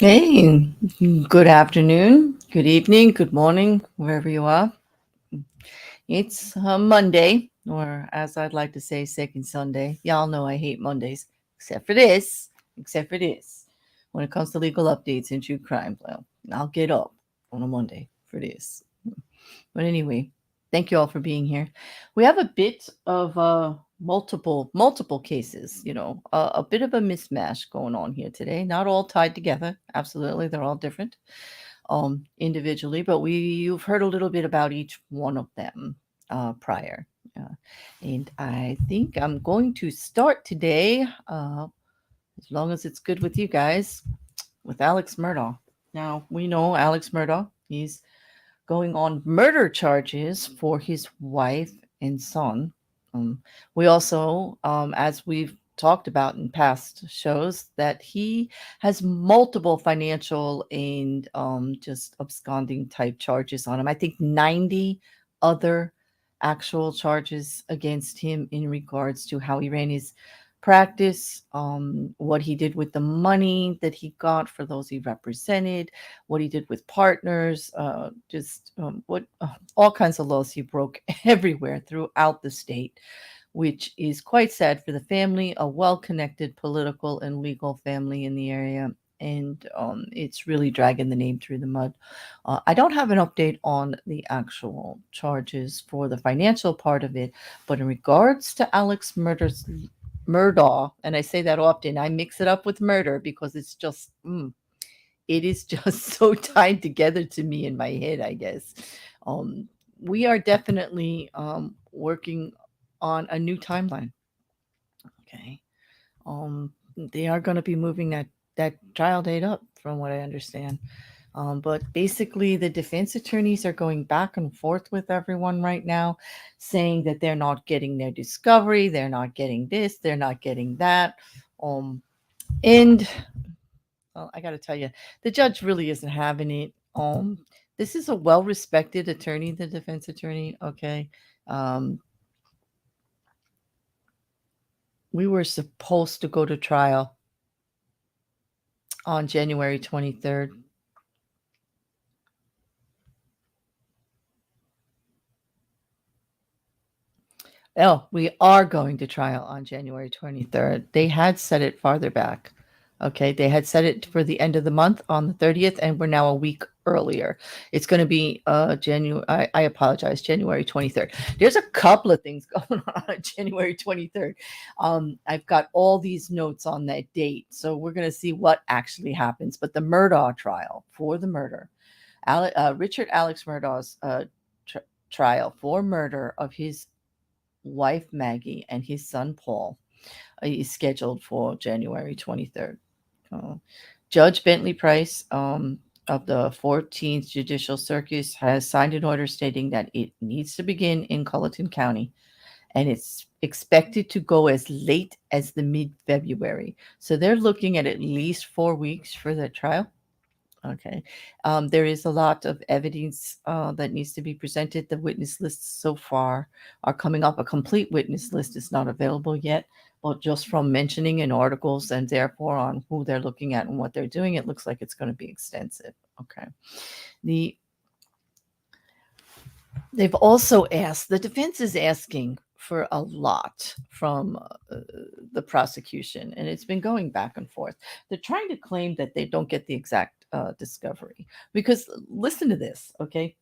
Hey, good afternoon, good evening, good morning, wherever you are. It's Monday, or as I'd like to say, second Sunday. Y'all know I hate Mondays, except for this. When it comes to legal updates and true crime, well, I'll get up on a Monday for this. But anyway, thank you all for being here. We have a bit of multiple cases, a bit of a mismatch going on here today. Not all tied together. Absolutely, they're all different individually, but you've heard a little bit about each one of them prior. Uh, and I think I'm going to start today, as long as it's good with you guys, with Alex Murdaugh. Now, we know Alex Murdaugh. He's going on murder charges for his wife and son. Um, we also, as we've talked about in past shows, that he has multiple financial and just absconding type charges on him. I think 90 other actual charges against him in regards to how he ran his practice, what he did with the money that he got for those he represented, what he did with partners, all kinds of laws he broke everywhere throughout the state, which is quite sad for the family, a well-connected political and legal family in the area. And it's really dragging the name through the mud. I don't have an update on the actual charges for the financial part of it, but in regards to Alex Murdaugh, and I say that often, I mix it up with murder because it's just it is just so tied together to me in my head, I guess. Um, we are definitely working on a new timeline. Okay. They are going to be moving that trial date up, from what I understand. But basically, the defense attorneys are going back and forth with everyone right now, saying that they're not getting their discovery, they're not getting this, they're not getting that. And well, I got to tell you, the judge really isn't having it. This is a well-respected attorney, the defense attorney. Okay, um, we were supposed to go to trial on January 23rd. Oh, we are going to trial on January 23rd. They had set it farther back. Okay, they had set it for the end of the month on the 30th, and we're now a week earlier. It's going to be January. I apologize, January 23rd. There's a couple of things going on January 23rd. I've got all these notes on that date, so we're going to see what actually happens. But the Murdaugh trial for the murder, Richard Alex Murdaugh's trial for murder of his wife Maggie and his son Paul is scheduled for January 23rd. Uh, Judge Bentley Price of the 14th Judicial Circuit has signed an order stating that it needs to begin in Colleton County, and it's expected to go as late as the mid-February. So they're looking at least 4 weeks for the trial. Okay. There is a lot of evidence that needs to be presented. The witness lists so far are coming up. A complete witness list is not available yet, but just from mentioning in articles and therefore on who they're looking at and what they're doing, it looks like it's going to be extensive. Okay. They've also asked, the defense is asking for a lot from the prosecution, and it's been going back and forth. They're trying to claim that they don't get the exact discovery, because listen to this, okay?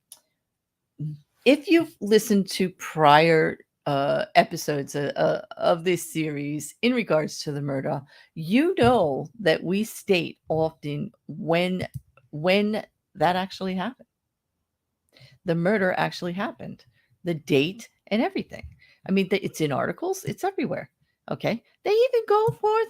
If you've listened to prior episodes of this series in regards to the murder, you know that we state often when that actually happened. The murder actually happened, the date and everything. I mean, it's in articles, it's everywhere. Okay. They even go forth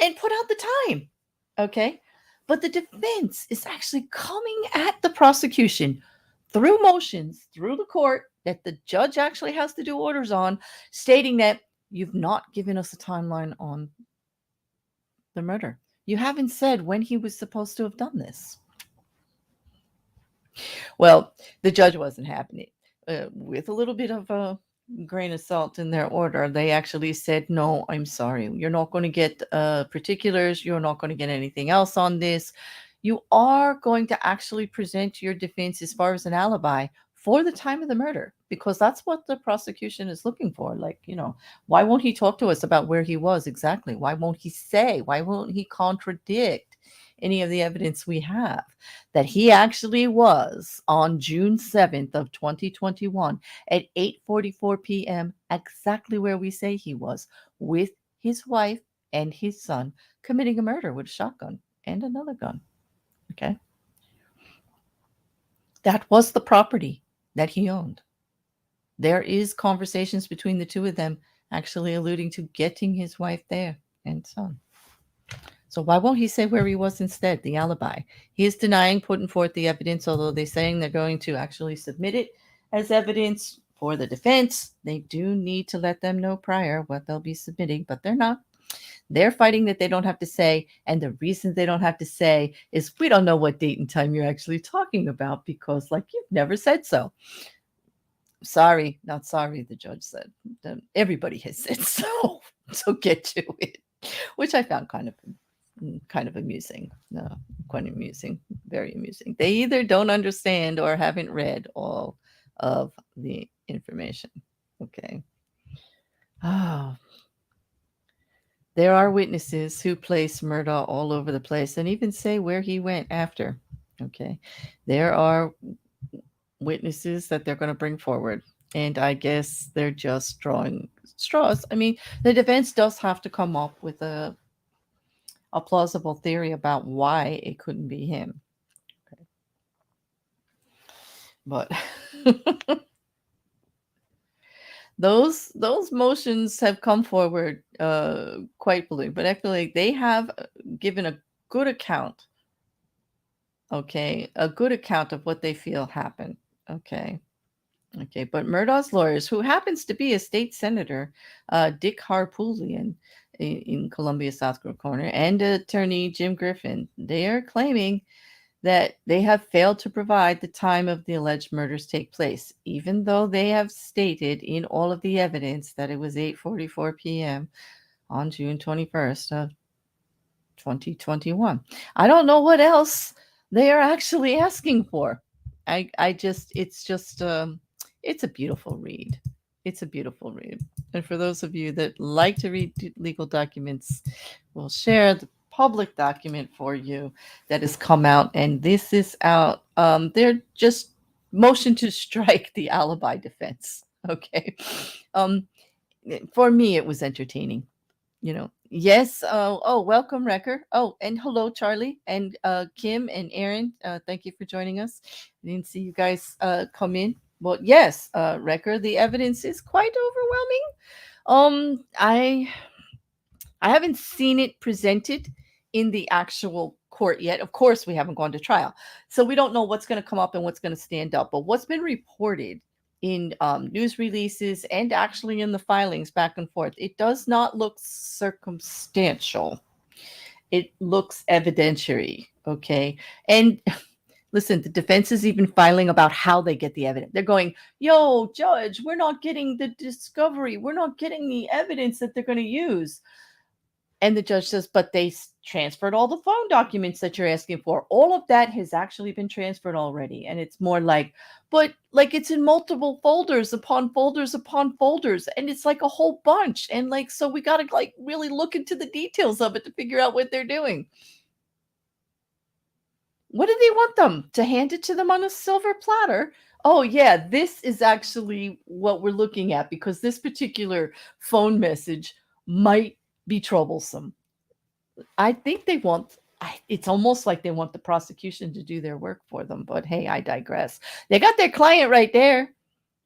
and put out the time. Okay. But the defense is actually coming at the prosecution through motions, through the court that the judge actually has to do orders on, stating that you've not given us a timeline on the murder. You haven't said when he was supposed to have done this. Well, the judge wasn't having it. With a little bit of grain of salt in their order. They actually said, no, I'm sorry. You're not going to get particulars. You're not going to get anything else on this. You are going to actually present your defense as far as an alibi for the time of the murder, because that's what the prosecution is looking for. Like, why won't he talk to us about where he was exactly? Why won't he say? Why won't he contradict any of the evidence we have that he actually was on June 7th of 2021 at 8:44 p.m. exactly where we say he was, with his wife and his son, committing a murder with a shotgun and another gun. Okay. That was the property that he owned. There is conversations between the two of them actually alluding to getting his wife there and son. So why won't he say where he was instead, the alibi? He is denying putting forth the evidence, although they're saying they're going to actually submit it as evidence for the defense. They do need to let them know prior what they'll be submitting, but they're not. They're fighting that they don't have to say, and the reason they don't have to say is we don't know what date and time you're actually talking about, because you've never said so. Sorry, not sorry, the judge said. Everybody has said so. So get to it, which I found kind of amusing. Quite amusing, very amusing. They either don't understand or haven't read all of the information. Okay. Oh, there are witnesses who place Murdaugh all over the place and even say where he went after. Okay. There are witnesses that they're going to bring forward, and I guess they're just drawing straws. I mean, the defense does have to come up with a plausible theory about why it couldn't be him. Okay. But those motions have come forward quite fully, but I feel like they have given a good account. Okay, a good account of what they feel happened. Okay. But Murdaugh's lawyers, who happens to be a state senator, Dick Harpootlian in Columbia, South Carolina, and attorney Jim Griffin, they are claiming that they have failed to provide the time of the alleged murders take place, even though they have stated in all of the evidence that it was 8:44 p.m. on June 21st of 2021. I don't know what else they are actually asking for. It's a beautiful read. It's a beautiful read. And for those of you that like to read legal documents, we'll share the public document for you that has come out. And this is out. They're just motion to strike the alibi defense. Okay. For me, it was entertaining. Yes. Welcome, Wrecker. Oh, and hello, Charlie and Kim and Aaron. Thank you for joining us. I didn't see you guys come in. Well, yes, Wrecker, the evidence is quite overwhelming. I haven't seen it presented in the actual court yet. Of course, we haven't gone to trial, so we don't know what's going to come up and what's going to stand up. But what's been reported in news releases and actually in the filings back and forth, it does not look circumstantial. It looks evidentiary. Okay. And listen, the defense is even filing about how they get the evidence. They're going, yo, judge, we're not getting the discovery. We're not getting the evidence that they're going to use. And the judge says, but they transferred all the phone documents that you're asking for. All of that has actually been transferred already. And it's more like, but it's in multiple folders upon folders upon folders. And it's like a whole bunch. And so we got to really look into the details of it to figure out what they're doing. What do they want them to hand it to them on a silver platter? Oh, yeah, this is actually what we're looking at, because this particular phone message might be troublesome. I think they want, it's almost like they want the prosecution to do their work for them. But hey, I digress. They got their client right there.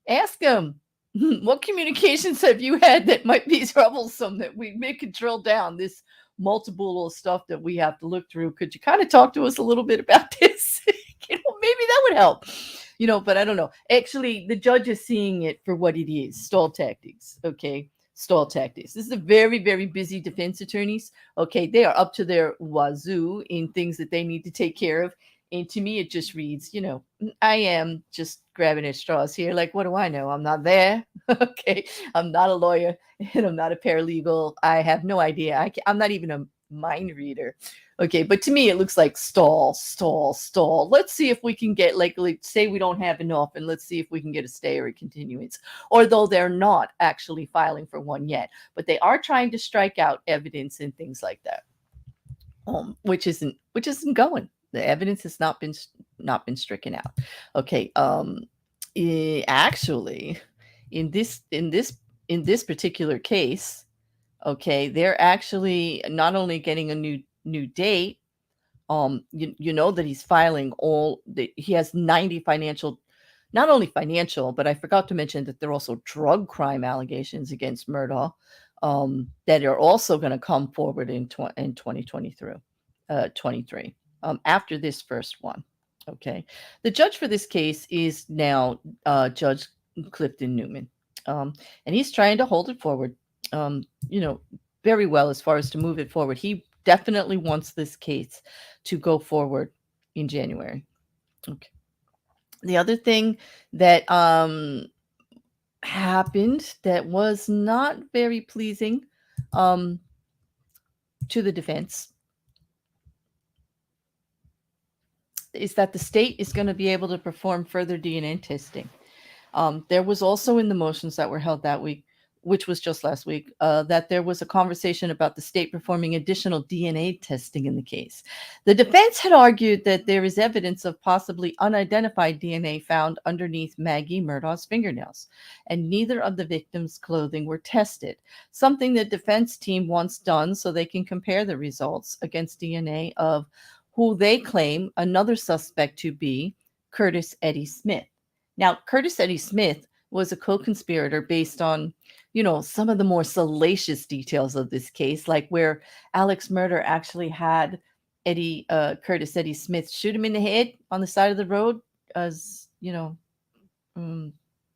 Ask them, what communications have you had that might be troublesome, that we could drill down this multiple stuff that we have to look through? Could you kind of talk to us a little bit about this? Maybe that would help. But I don't know. Actually, the judge is seeing it for what it is: stall tactics. Okay. Stall tactics. This is a very, very busy defense attorneys. Okay. They are up to their wazoo in things that they need to take care of. And to me, it just reads, I am just grabbing at straws here. Like, what do I know? I'm not there. Okay. I'm not a lawyer and I'm not a paralegal. I have no idea. I'm not even a mind reader. Okay. But to me, it looks like stall, stall, stall. Let's see if we can get, like say we don't have enough, and let's see if we can get a stay or a continuance. Or though they're not actually filing for one yet, but they are trying to strike out evidence and things like that. Which isn't going. The evidence has not been stricken out. Okay. Actually, in this particular case, okay, they're actually not only getting a new date. You know that he's filing he has 90 financial, not only financial, but I forgot to mention that there are also drug crime allegations against Murdaugh, that are also going to come forward in 2023, after this first one. Okay. The judge for this case is now Judge Clifton Newman, and he's trying to hold it forward, very well as far as to move it forward. He definitely wants this case to go forward in January. Okay. The other thing that happened that was not very pleasing to the defense is that the state is going to be able to perform further DNA testing. There was also in the motions that were held that week, which was just last week, that there was a conversation about the state performing additional DNA testing in the case. The defense had argued that there is evidence of possibly unidentified DNA found underneath Maggie Murdaugh's fingernails, and neither of the victims' clothing were tested, something the defense team wants done so they can compare the results against DNA of who they claim another suspect to be, Curtis Eddie Smith. Now, Curtis Eddie Smith was a co-conspirator based on, some of the more salacious details of this case, like where Alex Murdaugh actually had Curtis Eddie Smith shoot him in the head on the side of the road, as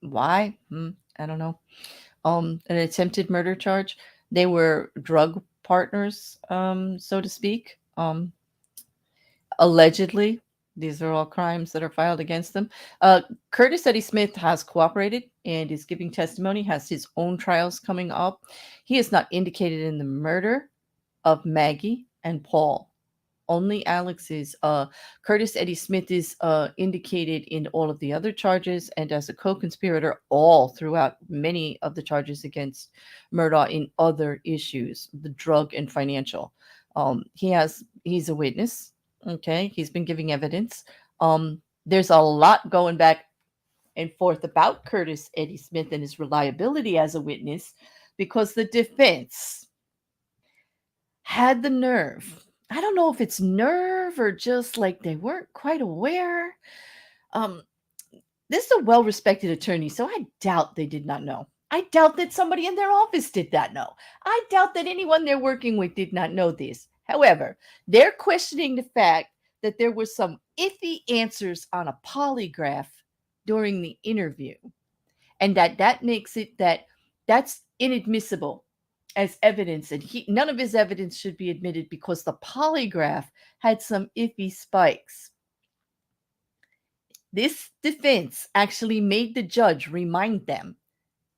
why? I don't know. An attempted murder charge. They were drug partners, so to speak. Allegedly, these are all crimes that are filed against them. Curtis Eddie Smith has cooperated and is giving testimony, has his own trials coming up. He is not indicated in the murder of Maggie and Paul. Only Alex is. Curtis Eddie Smith is indicated in all of the other charges and as a co-conspirator all throughout many of the charges against Murdaugh in other issues, the drug and financial. He's a witness. Okay, he's been giving evidence. There's a lot going back and forth about Curtis Eddie Smith and his reliability as a witness, because the defense had the nerve. I don't know if it's nerve or just like they weren't quite aware. This is a well-respected attorney, so I doubt they did not know. I doubt that somebody in their office did not know. I doubt that anyone they're working with did not know this. However, they're questioning the fact that there were some iffy answers on a polygraph during the interview, and that makes it that's inadmissible as evidence, and none of his evidence should be admitted because the polygraph had some iffy spikes. This defense actually made the judge remind them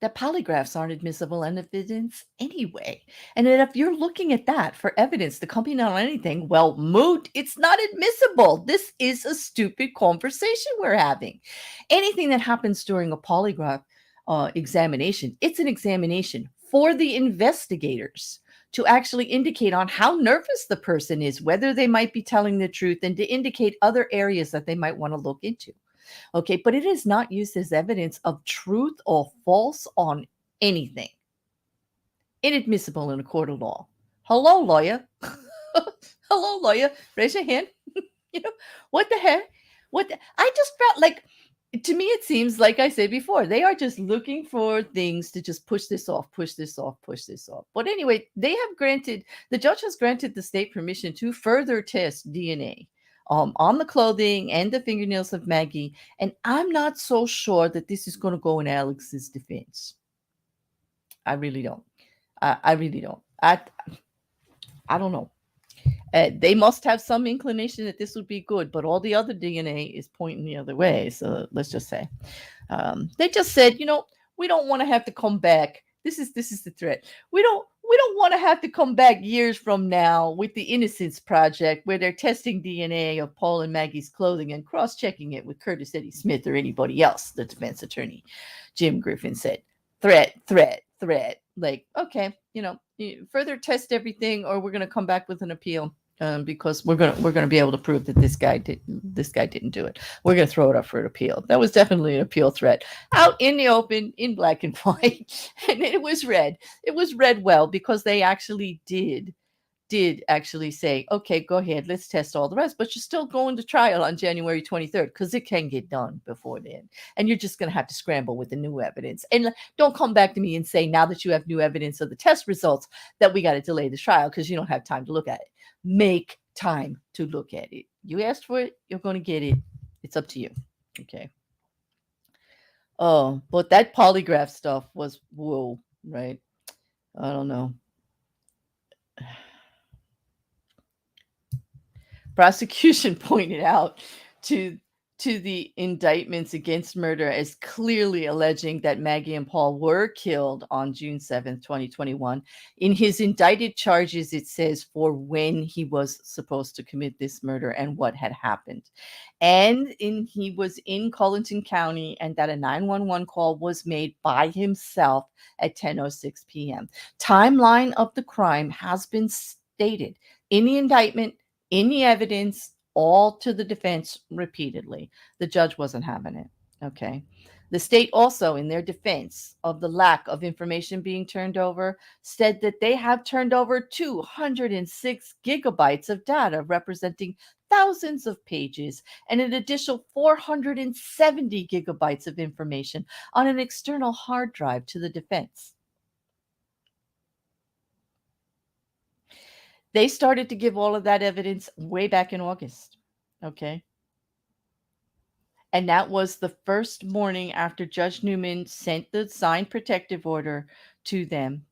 that polygraphs aren't admissible in evidence anyway. And that if you're looking at that for evidence to come in on anything, well, moot, it's not admissible. This is a stupid conversation we're having. Anything that happens during a polygraph examination, it's an examination for the investigators to actually indicate on how nervous the person is, whether they might be telling the truth, and to indicate other areas that they might want to look into. Okay, but it is not used as evidence of truth or false on anything. Inadmissible in a court of law. Hello, lawyer. Hello, lawyer. Raise your hand. What the heck? I just felt like, to me, it seems like I said before, they are just looking for things to just push this off, push this off, push this off. But anyway, the judge has granted the state permission to further test DNA on the clothing and the fingernails of Maggie. And I'm not so sure that this is going to go in Alex's defense. I really don't. I really don't. I don't know. They must have some inclination that this would be good, but all the other DNA is pointing the other way. So let's just say they just said, we don't want to have to come back. This is the threat. We don't want to have to come back years from now with the Innocence Project, where they're testing DNA of Paul and Maggie's clothing and cross-checking it with Curtis Eddie Smith or anybody else. The defense attorney, Jim Griffin, said, "Threat, threat, threat." Like, okay, further test everything, or we're going to come back with an appeal. Because we're gonna be able to prove that this guy didn't do it. We're gonna throw it up for an appeal. That was definitely an appeal threat, out in the open, in black and white, and it was read. It was read well because they actually did actually say, okay, go ahead, let's test all the rest, but you're still going to trial on January 23rd because it can get done before then, and you're just going to have to scramble with the new evidence. And don't come back to me and say, now that you have new evidence of the test results, that we got to delay the trial because you don't have time to look at it. Make time to look at it. You asked for it, you're going to get it. It's up to you. Okay. Oh, but that polygraph stuff was whoa, right? I don't know. Prosecution pointed out to the indictments against Murdaugh as clearly alleging that Maggie and Paul were killed on June 7th, 2021. In his indicted charges, it says for when he was supposed to commit this murder and what had happened. And he was in Culleton County, and that a 911 call was made by himself at 10:06 p.m. Timeline of the crime has been stated in the indictment, in the evidence, all to the defense repeatedly. The judge wasn't having it. Okay. The state also, in their defense of the lack of information being turned over, said that they have turned over 206 gigabytes of data representing thousands of pages and an additional 470 gigabytes of information on an external hard drive to the defense. They started to give all of that evidence way back in August. Okay. And that was the first morning after Judge Newman sent the signed protective order to them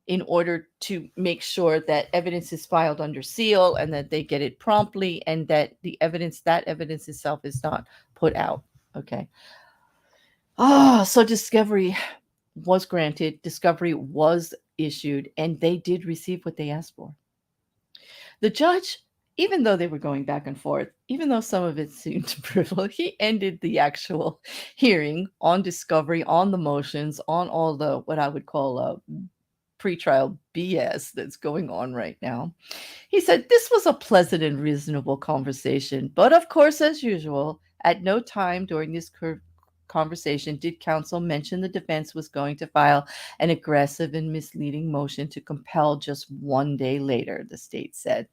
in order to make sure that evidence is filed under seal and that they get it promptly and that that evidence itself is not put out. Okay. So discovery was granted, discovery was issued, and they did receive what they asked for. The judge, even though they were going back and forth, even though some of it seemed trivial, he ended the actual hearing on discovery, on the motions, on all the what I would call pretrial BS that's going on right now. He said this was a pleasant and reasonable conversation, but of course, as usual, at no time during this conversation did counsel mention the defense was going to file an aggressive and misleading motion to compel just one day later, the state said.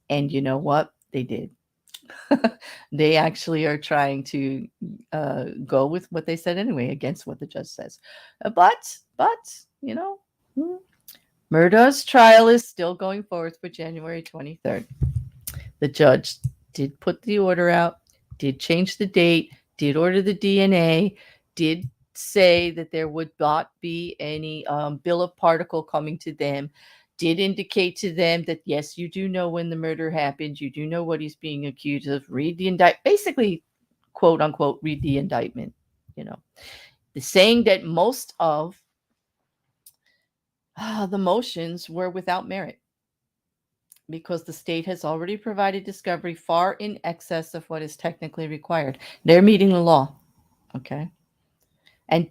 And you know what? They did. They actually are trying to go with what they said anyway, against what the judge says. But Murdaugh's trial is still going forward for January 23rd. The judge did put the order out, did change the date, did order the DNA, did say that there would not be any bill of particle coming to them, did indicate to them that, yes, you do know when the murder happened, you do know what he's being accused of, read the indictment, basically, quote unquote, read the indictment. The saying that most of the motions were without merit because the state has already provided discovery far in excess of what is technically required. They're meeting the law. Okay. And,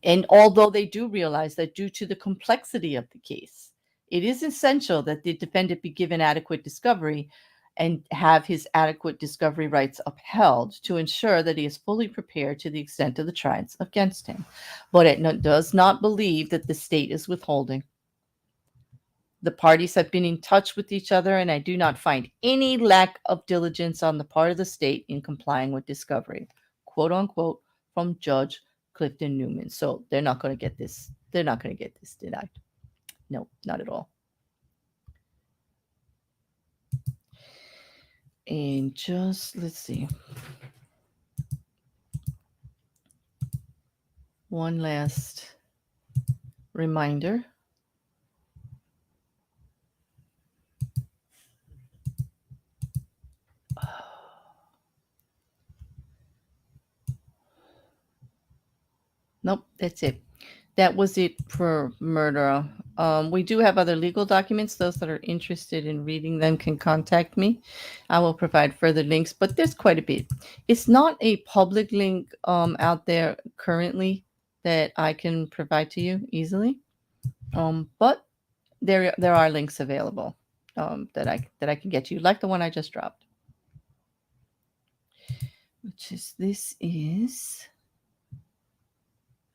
and although they do realize that due to the complexity of the case, it is essential that the defendant be given adequate discovery and have his adequate discovery rights upheld to ensure that he is fully prepared to the extent of the charges against him. But it does not believe that the state is withholding. The parties have been in touch with each other, and I do not find any lack of diligence on the part of the state in complying with discovery, quote unquote, from Judge Clifton Newman. So they're not going to get this. They're not going to get this denied. No, not at all. And just, let's see. One last reminder. Nope, that's it. That was it for Murdaugh. We do have other legal documents. Those that are interested in reading them can contact me. I will provide further links, but there's quite a bit. It's not a public link out there currently that I can provide to you easily. But there are links available that I can get you, like the one I just dropped, which is this is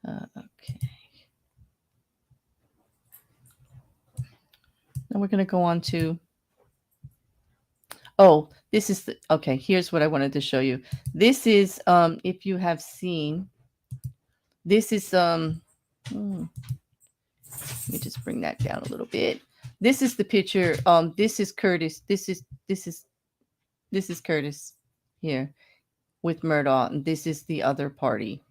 okay. Now we're going to go on to, oh, this is the, okay, here's what I wanted to show you. This is, if you have seen, this is, let me just bring that down a little bit. This is the picture. This is Curtis. This is Curtis here with Murdaugh, and this is the other party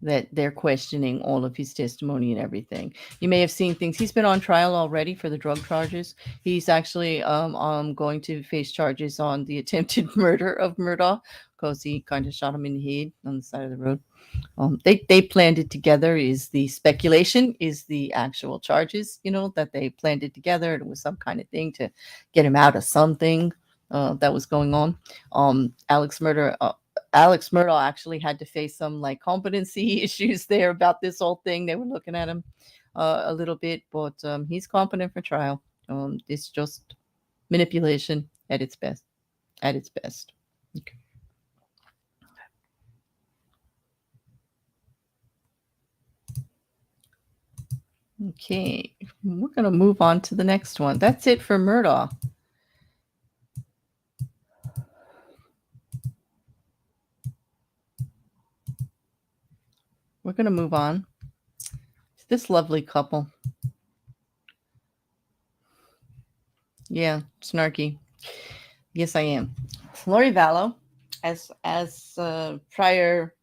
that they're questioning all of his testimony and everything. You may have seen things. He's been on trial already for the drug charges. He's actually going to face charges on the attempted murder of Murdaugh because he kind of shot him in the head on the side of the road. They planned it together is the speculation, is the actual charges, that they planned it together. It was some kind of thing to get him out of something that was going on. Alex Murdaugh actually had to face some like competency issues there about this whole thing. They were looking at him a little bit, but he's competent for trial. It's just manipulation at its best. At its best. Okay. Okay, we're going to move on to the next one. That's it for Murdaugh. We're going to move on to this lovely couple. Yeah, snarky. Yes, I am. Lori Vallow, as prior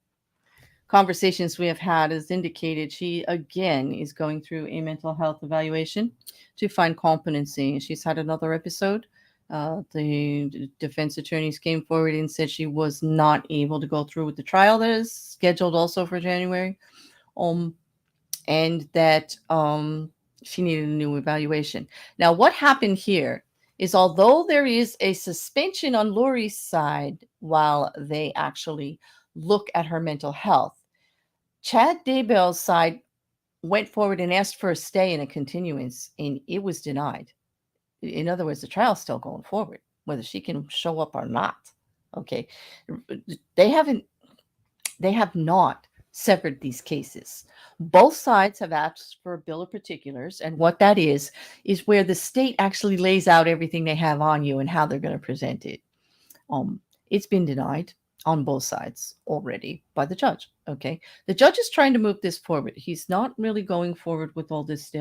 conversations we have had, has indicated she again is going through a mental health evaluation to find competency. She's had another episode. The defense attorneys came forward and said she was not able to go through with the trial that is scheduled also for January, and that she needed a new evaluation. Now, what happened here is, although there is a suspension on Lori's side while they actually look at her mental health, Chad Daybell's side went forward and asked for a stay and a continuance, and it was denied. In other words, the trial's still going forward, whether she can show up or not. Okay. They have not severed these cases. Both sides have asked for a bill of particulars, and what that is where the state actually lays out everything they have on you and how they're going to present it. It's been denied on both sides already by the judge. Okay. The judge is trying to move this forward. He's not really going forward with all this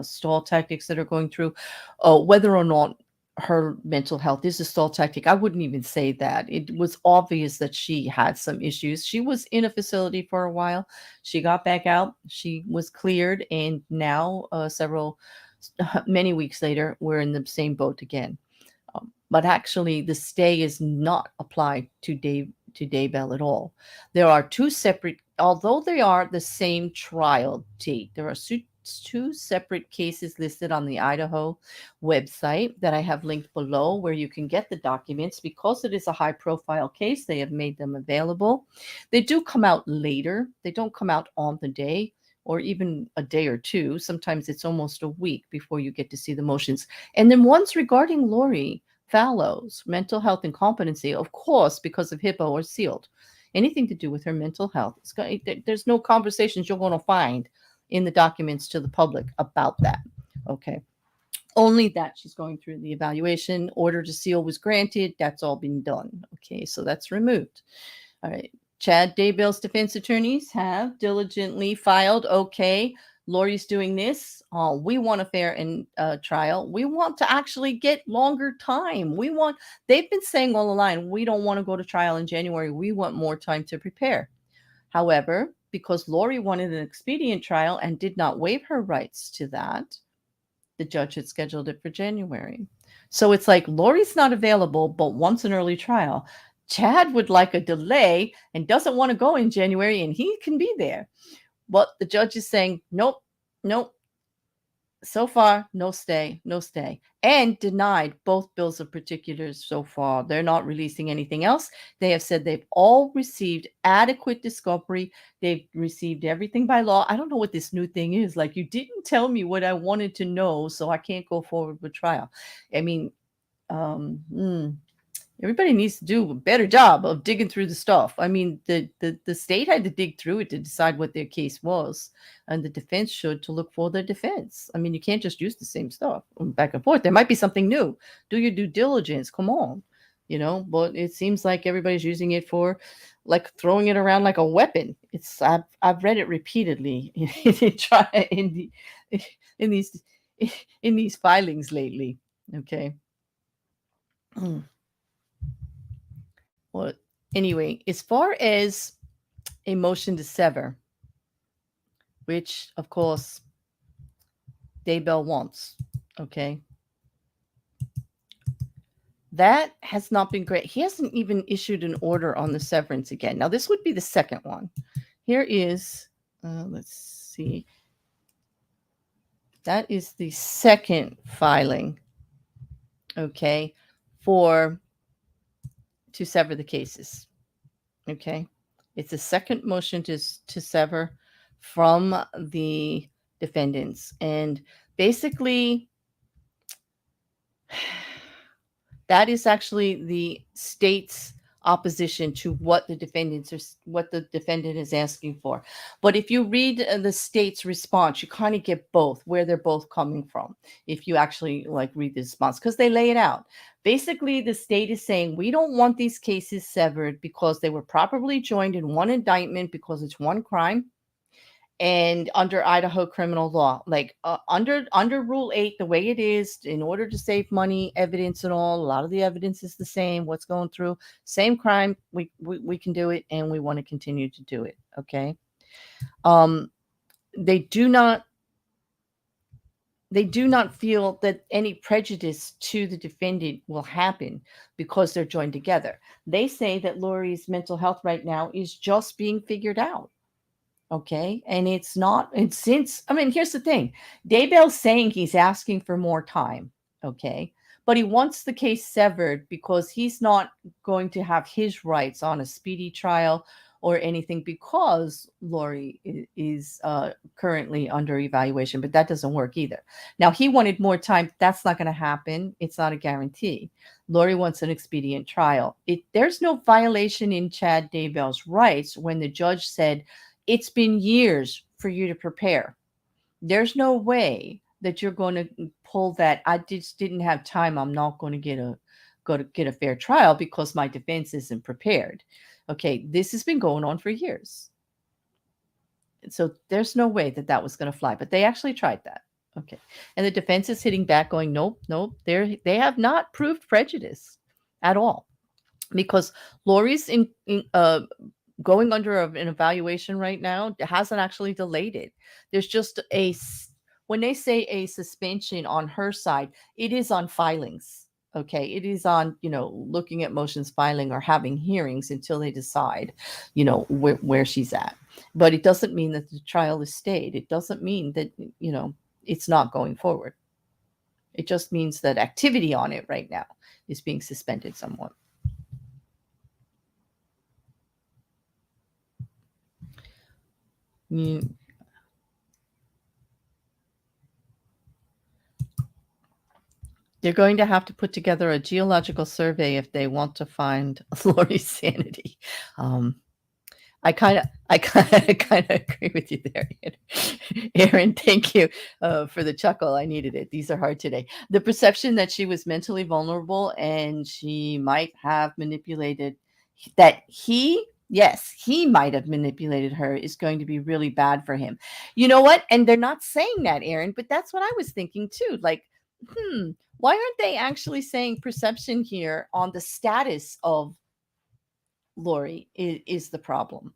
stall tactics that are going through. Whether or not her mental health is a stall tactic, I wouldn't even say that. It was obvious that she had some issues. She was in a facility for a while. She got back out. She was cleared. And now many weeks later, we're in the same boat again. But actually, the stay is not applied to Daybell at all. There are two separate, although they are the same trial date, there are two separate cases listed on the Idaho website that I have linked below, where you can get the documents. Because it is a high-profile case, they have made them available. They do come out later. They don't come out on the day, or even a day or two. Sometimes it's almost a week before you get to see the motions. And then one's regarding Lori Vallow's mental health and competency, of course, because of HIPAA or sealed. Anything to do with her mental health. There's no conversations you're going to find in the documents to the public about that. Okay. Only that she's going through the evaluation. Order to seal was granted. That's all been done. Okay. So that's removed. All right. Chad Daybell's defense attorneys have diligently filed. Okay. Lori's doing this. We want a fair trial. We want to actually get longer time. They've been saying all along, we don't want to go to trial in January. We want more time to prepare. However, because Lori wanted an expedient trial and did not waive her rights to that, the judge had scheduled it for January. So it's like Lori's not available, but wants an early trial. Chad would like a delay and doesn't want to go in January, and he can be there. But the judge is saying, nope, nope. So far, no stay, no stay, and denied both bills of particulars so far. They're not releasing anything else. They have said they've all received adequate discovery. They've received everything by law. I don't know what this new thing is. Like, you didn't tell me what I wanted to know, so I can't go forward with trial. I mean, everybody needs to do a better job of digging through the stuff. I mean, the state had to dig through it to decide what their case was, and the defense should to look for their defense. I mean, you can't just use the same stuff back and forth. There might be something new. Do your due diligence. Come on, But it seems like everybody's using it for, like, throwing it around like a weapon. I've read it repeatedly in these filings lately. Okay. Well, anyway, as far as a motion to sever, which of course Daybell wants, okay, that has not been great. He hasn't even issued an order on the severance again. Now, this would be the second one. Here is, let's see. That is the second filing, okay, to sever the cases, okay. It's a second motion to sever from the defendants. And basically, that is actually the state's opposition to what the defendant is asking for. But if you read the state's response, you kind of get both, where they're both coming from, if you actually read the response, because they lay it out. Basically, the state is saying, we don't want these cases severed because they were properly joined in one indictment because it's one crime. And under Idaho criminal law, under Rule 8, the way it is, in order to save money, evidence and all, a lot of the evidence is the same. What's going through, same crime, we can do it, and we want to continue to do it. Okay. They do not feel that any prejudice to the defendant will happen because they're joined together. They say that Lori's mental health right now is just being figured out. Okay. And it's not, and here's the thing. Daybell's saying he's asking for more time. Okay. But he wants the case severed because he's not going to have his rights on a speedy trial or anything, because Lori is currently under evaluation, but that doesn't work either. Now, he wanted more time. That's not going to happen. It's not a guarantee. Lori wants an expedient trial. There's no violation in Chad Daybell's rights when the judge said, it's been years for you to prepare. There's no way that you're going to pull that. I just didn't have time. I'm not going to get a fair trial because my defense isn't prepared. Okay, this has been going on for years. So there's no way that was going to fly, but they actually tried that. Okay. And the defense is hitting back going, nope, they have not proved prejudice at all, because Lori's going under an evaluation right now. It hasn't actually delayed it. There's just when they say a suspension on her side, it is on filings. Okay. It is on, looking at motions, filing, or having hearings until they decide, where she's at. But it doesn't mean that the trial is stayed. It doesn't mean that, it's not going forward. It just means that activity on it right now is being suspended somewhat. They're going to have to put together a geological survey if they want to find Lori's sanity. I kind of agree with you there, Aaron. Thank you for the chuckle. I needed it. These are hard today. The perception that she was mentally vulnerable and she might have manipulated, he might have manipulated her, is going to be really bad for him. You know what? And they're not saying that, Aaron, but that's what I was thinking too. Why aren't they actually saying perception here on the status of Lori is the problem?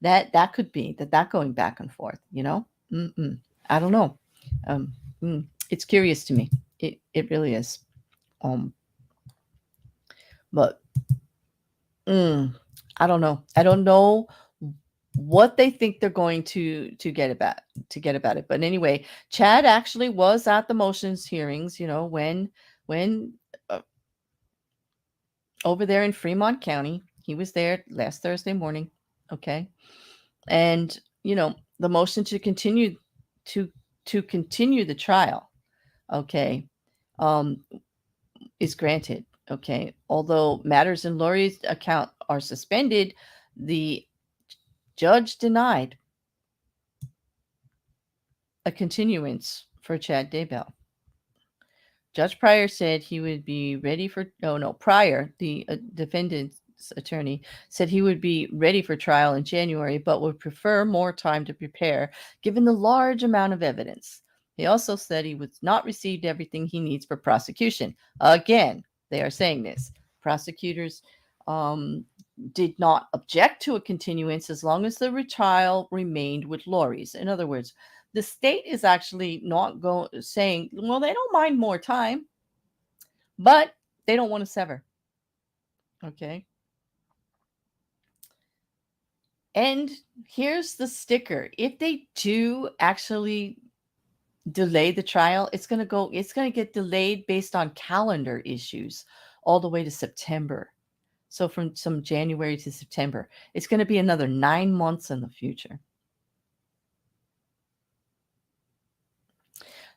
That could be that going back and forth, I don't know. It's curious to me. It really is. But I don't know. I don't know what they think they're going to get about it. But anyway, Chad actually was at the motions hearings, when uh, over there in Fremont County. He was there last Thursday morning. Okay. And, the motion to to continue the trial, okay, um, is granted. Okay. Although matters in Lori's account are suspended, the judge denied a continuance for Chad Daybell. Judge Pryor said he would be ready for, no, Pryor, the defendant's attorney, said he would be ready for trial in January, but would prefer more time to prepare, given the large amount of evidence. He also said he was not received everything he needs for prosecution. Again, they are saying this. Prosecutors did not object to a continuance as long as the trial remained with Lori's. In other words, the state is actually not saying, well, they don't mind more time, but they don't want to sever. Okay. And here's the sticker. If they do actually delay the trial, it's going to get delayed based on calendar issues all the way to September. So from some January to September, it's going to be another 9 months in the future.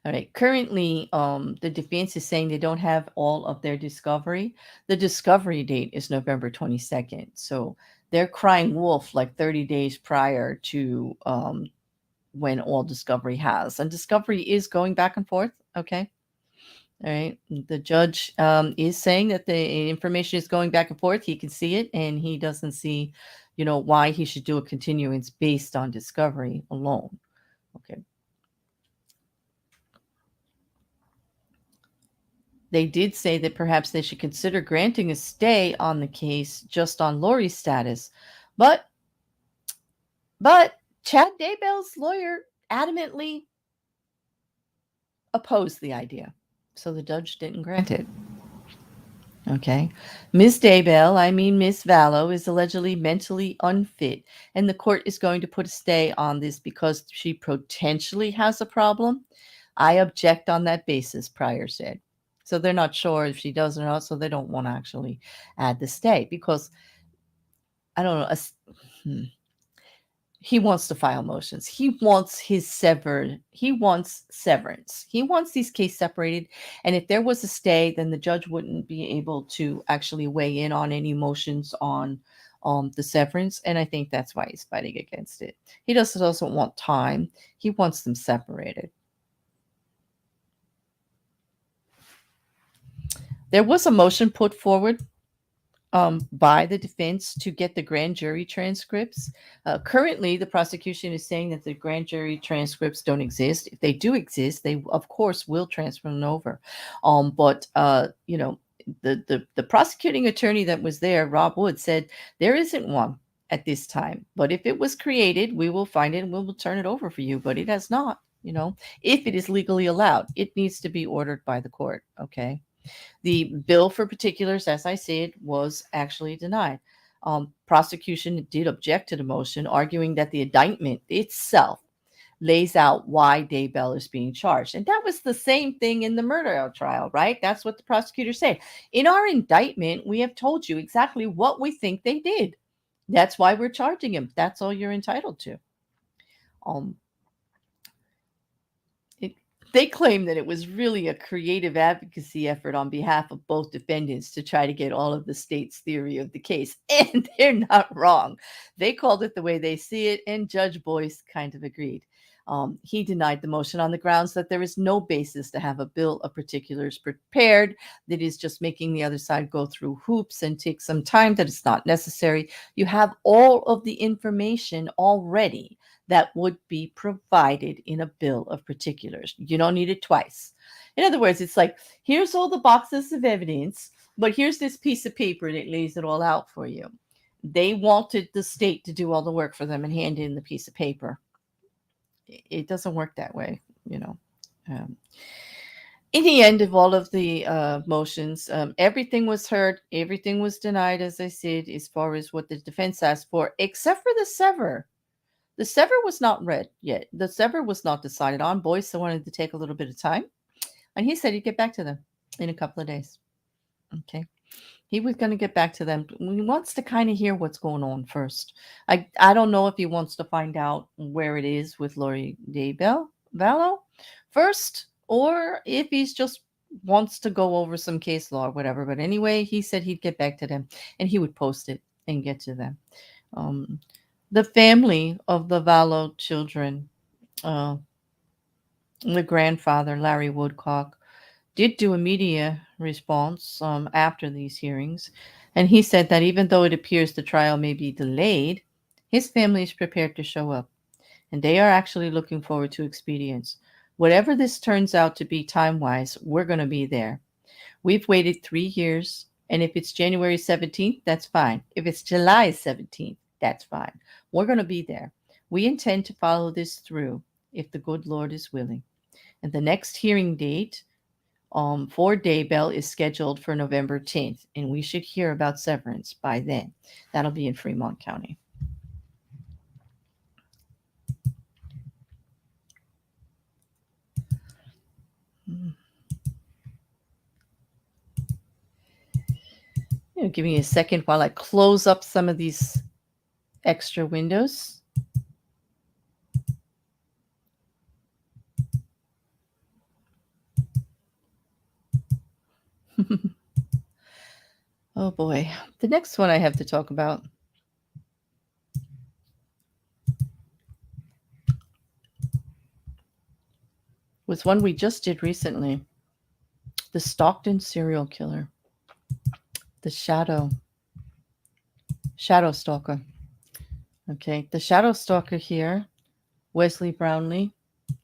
All right. Currently, the defense is saying they don't have all of their discovery. The discovery date is November 22nd. So they're crying wolf like 30 days prior to when all discovery has. And discovery is going back and forth. Okay. All right. The judge is saying that the information is going back and forth. He can see it, and he doesn't see, why he should do a continuance based on discovery alone. Okay. They did say that perhaps they should consider granting a stay on the case just on Lori's status. But Chad Daybell's lawyer adamantly opposed the idea. So the judge didn't grant it. Okay. Miss Daybell, Miss Vallow, is allegedly mentally unfit, and the court is going to put a stay on this because she potentially has a problem. I object on that basis, Pryor said. So they're not sure if she does or not, so they don't want to actually add the stay because, I don't know, he wants to file motions. He wants severance. He wants these cases separated. And if there was a stay, then the judge wouldn't be able to actually weigh in on any motions on the severance. And I think that's why he's fighting against it. He doesn't want time. He wants them separated. There was a motion put forward by the defense to get the grand jury transcripts. Currently, the prosecution is saying that the grand jury transcripts don't exist. If they do exist, they, of course, will transfer them over. But the prosecuting attorney that was there, Rob Wood, said there isn't one at this time. But if it was created, we will find it and we will turn it over for you. But it has not, if it is legally allowed. It needs to be ordered by the court, okay? The bill for particulars, as I said, was actually denied. Prosecution did object to the motion, arguing that the indictment itself lays out why Daybell is being charged. And that was the same thing in the Murdaugh trial, right? That's what the prosecutors say. In our indictment, we have told you exactly what we think they did. That's why we're charging him. That's all you're entitled to. They claim that it was really a creative advocacy effort on behalf of both defendants to try to get all of the state's theory of the case. And they're not wrong. They called it the way they see it, and Judge Boyce kind of agreed. He denied the motion on the grounds that there is no basis to have a bill of particulars prepared that is just making the other side go through hoops and take some time, that it's not necessary. You have all of the information already that would be provided in a bill of particulars. You don't need it twice. In other words, it's like, here's all the boxes of evidence, but here's this piece of paper that lays it all out for you. They wanted the state to do all the work for them and hand in the piece of paper. It doesn't work that way, In the end of all of the motions, everything was heard, everything was denied, as I said, as far as what the defense asked for, except for the sever. The sever was not read yet. The sever was not decided on. Boyce wanted to take a little bit of time, and he said he'd get back to them in a couple of days. Okay. He was going to get back to them. He wants to kind of hear what's going on first. I don't know if he wants to find out where it is with Lori Daybell, Vallow first, or if he's just wants to go over some case law or whatever. But anyway, he said he'd get back to them and he would post it and get to them. The family of the Vallow children, the grandfather, Larry Woodcock, did do a media response after these hearings, and he said that even though it appears the trial may be delayed, his family is prepared to show up, and they are actually looking forward to expedience. Whatever this turns out to be time-wise, we're going to be there. We've waited 3 years, and if it's January 17th, that's fine. If it's July 17th, that's fine. We're going to be there. We intend to follow this through if the good Lord is willing. And the next hearing date for Daybell is scheduled for November 10th, and we should hear about severance by then. That'll be in Fremont County. Give me a second while I close up some of these extra windows. Oh boy. The next one I have to talk about was one we just did recently. The Stockton serial killer. The Shadow Stalker. Okay, the Shadow Stalker here, Wesley Brownlee.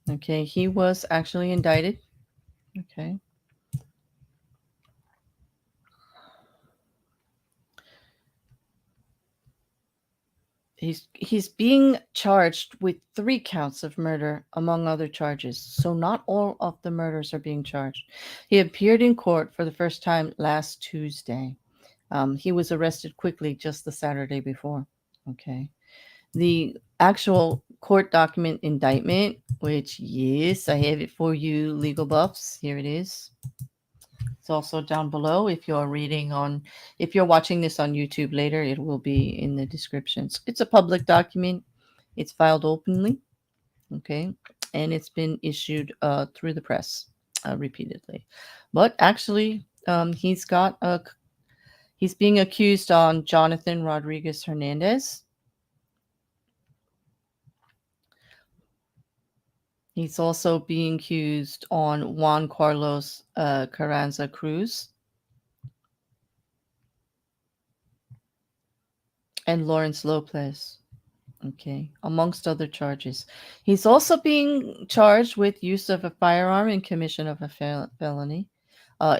Okay, he was actually indicted. Okay. He's being charged with 3 counts of murder, among other charges. So not all of the murders are being charged. He appeared in court for the first time last Tuesday. He was arrested quickly just the Saturday before. Okay. The actual court document indictment, which, yes, I have it for you, legal buffs. Here it is. It's also down below. If you're watching this on YouTube later, it will be in the descriptions. It's a public document. It's filed openly. Okay. And it's been issued through the press repeatedly. But actually, he's being accused on Jonathan Rodriguez Hernandez. He's also being accused on Juan Carlos Carranza Cruz and Lawrence Lopez. Okay, amongst other charges. He's also being charged with use of a firearm in commission of a felony,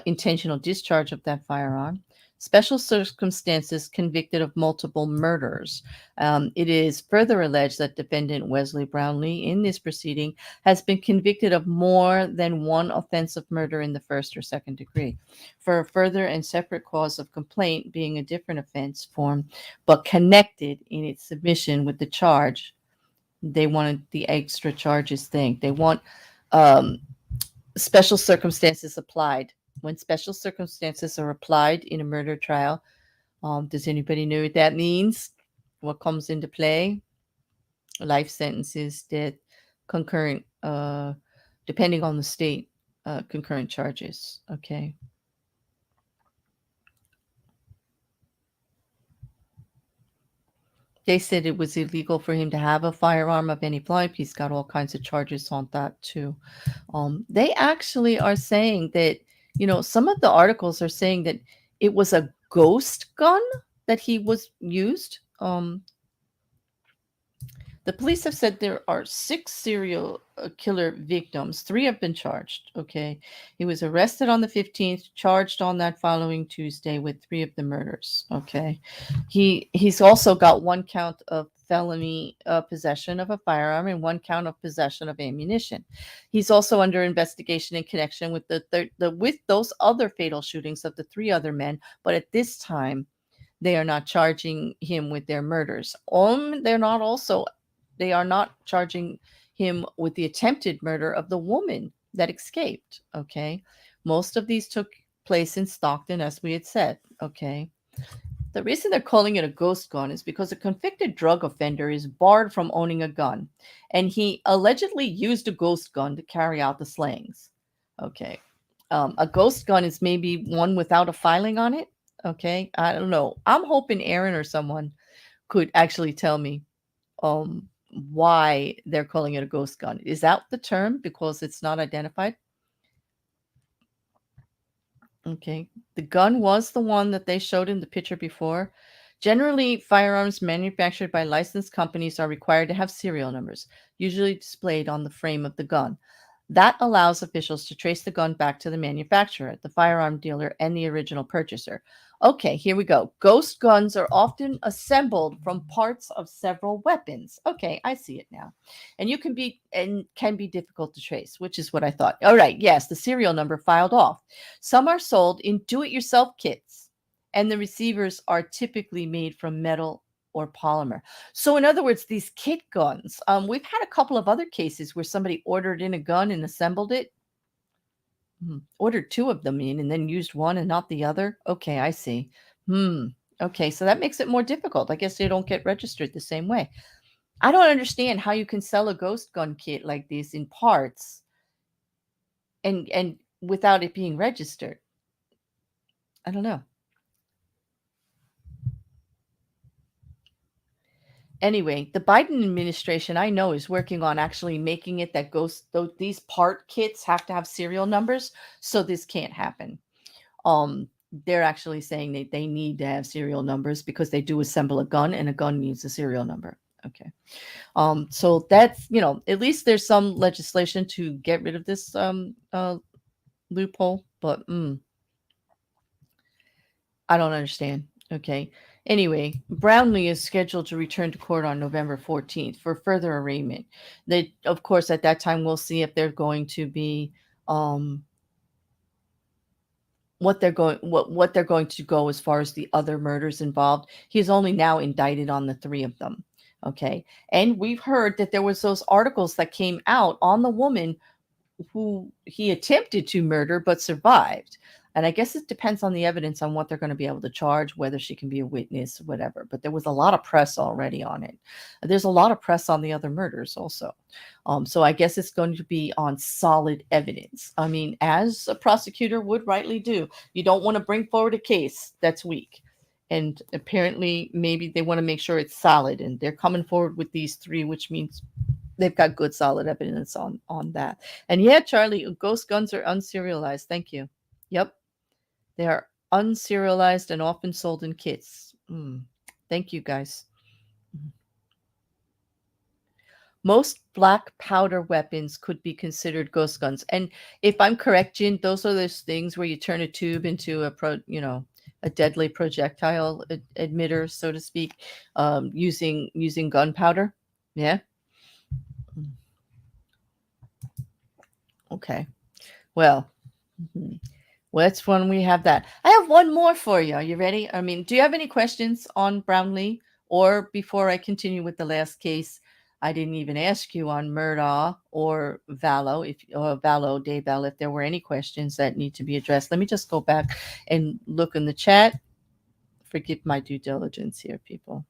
intentional discharge of that firearm, special circumstances, convicted of multiple murders. It is further alleged that defendant Wesley Brownlee in this proceeding has been convicted of more than one offense of murder in the first or second degree, for a further and separate cause of complaint being a different offense form, but connected in its submission with the charge. They wanted the extra charges thing. They want special circumstances applied. When special circumstances are applied in a murder trial, does anybody know what that means? What comes into play? Life sentences, death, concurrent, depending on the state, concurrent charges. Okay. They said it was illegal for him to have a firearm of any type. He's got all kinds of charges on that too. They actually are saying that, some of the articles are saying that it was a ghost gun that he was used. The police have said there are 6 serial killer victims. 3 have been charged. Okay. He was arrested on the 15th, charged on that following Tuesday with 3 of the murders. Okay. He's also got 1 count of felony possession of a firearm and 1 count of possession of ammunition. He's also under investigation in connection with with those other fatal shootings of the 3 other men, but at this time they are not charging him with their murders. They are not charging him with the attempted murder of the woman that escaped. Okay. Most of these took place in Stockton, as we had said. Okay. The reason they're calling it a ghost gun is because a convicted drug offender is barred from owning a gun, and he allegedly used a ghost gun to carry out the slayings. Okay. A ghost gun is maybe one without a filing on it. Okay. I don't know. I'm hoping Aaron or someone could actually tell me um, why they're calling it a ghost gun. Is that the term because it's not identified? Okay. The gun was the one that they showed in the picture before. Generally, firearms manufactured by licensed companies are required to have serial numbers, usually displayed on the frame of the gun. That allows officials to trace the gun back to the manufacturer, the firearm dealer, and the original purchaser. Okay, here we go. Ghost guns are often assembled from parts of several weapons. Okay, I see it now. And can be difficult to trace, which is what I thought. All right, yes, the serial number filed off. Some are sold in do-it-yourself kits, and the receivers are typically made from metal or polymer. So, in other words, these kit guns, we've had a couple of other cases where somebody ordered in a gun and assembled it. Ordered 2 of them in and then used one and not the other. Okay, I see. Okay, so that makes it more difficult. I guess they don't get registered the same way. I don't understand how you can sell a ghost gun kit like this in parts and without it being registered. I don't know. Anyway, the Biden administration I know is working on actually making it that these part kits have to have serial numbers, so this can't happen. They're actually saying that they need to have serial numbers because they do assemble a gun and a gun needs a serial number. Okay. So that's, at least there's some legislation to get rid of this loophole, but I don't understand. Okay. Anyway, Brownlee is scheduled to return to court on November 14th for further arraignment. They, of course, at that time, we'll see if they're going to be what they're going to go as far as the other murders involved. He's only now indicted on the 3 of them. Okay. And we've heard that there was those articles that came out on the woman who he attempted to murder but survived. And I guess it depends on the evidence on what they're going to be able to charge, whether she can be a witness, whatever. But there was a lot of press already on it. There's a lot of press on the other murders also. So I guess it's going to be on solid evidence. I mean, as a prosecutor would rightly do, you don't want to bring forward a case that's weak. And apparently, maybe they want to make sure it's solid. And they're coming forward with these 3, which means they've got good solid evidence on that. And yeah, Charlie, ghost guns are unserialized. Thank you. Yep, they are unserialized and often sold in kits. Thank you, guys. Most black powder weapons could be considered ghost guns. And if I'm correct, Jin, those are those things where you turn a tube into a deadly projectile emitter, so to speak, using gunpowder. Yeah. Okay. Well, that's when we have that. I have one more for you. Are you ready? I mean, do you have any questions on Brownlee? Or before I continue with the last case, I didn't even ask you on Murdaugh or Vallow-Daybell if there were any questions that need to be addressed. Let me just go back and look in the chat. Forgive my due diligence here, people.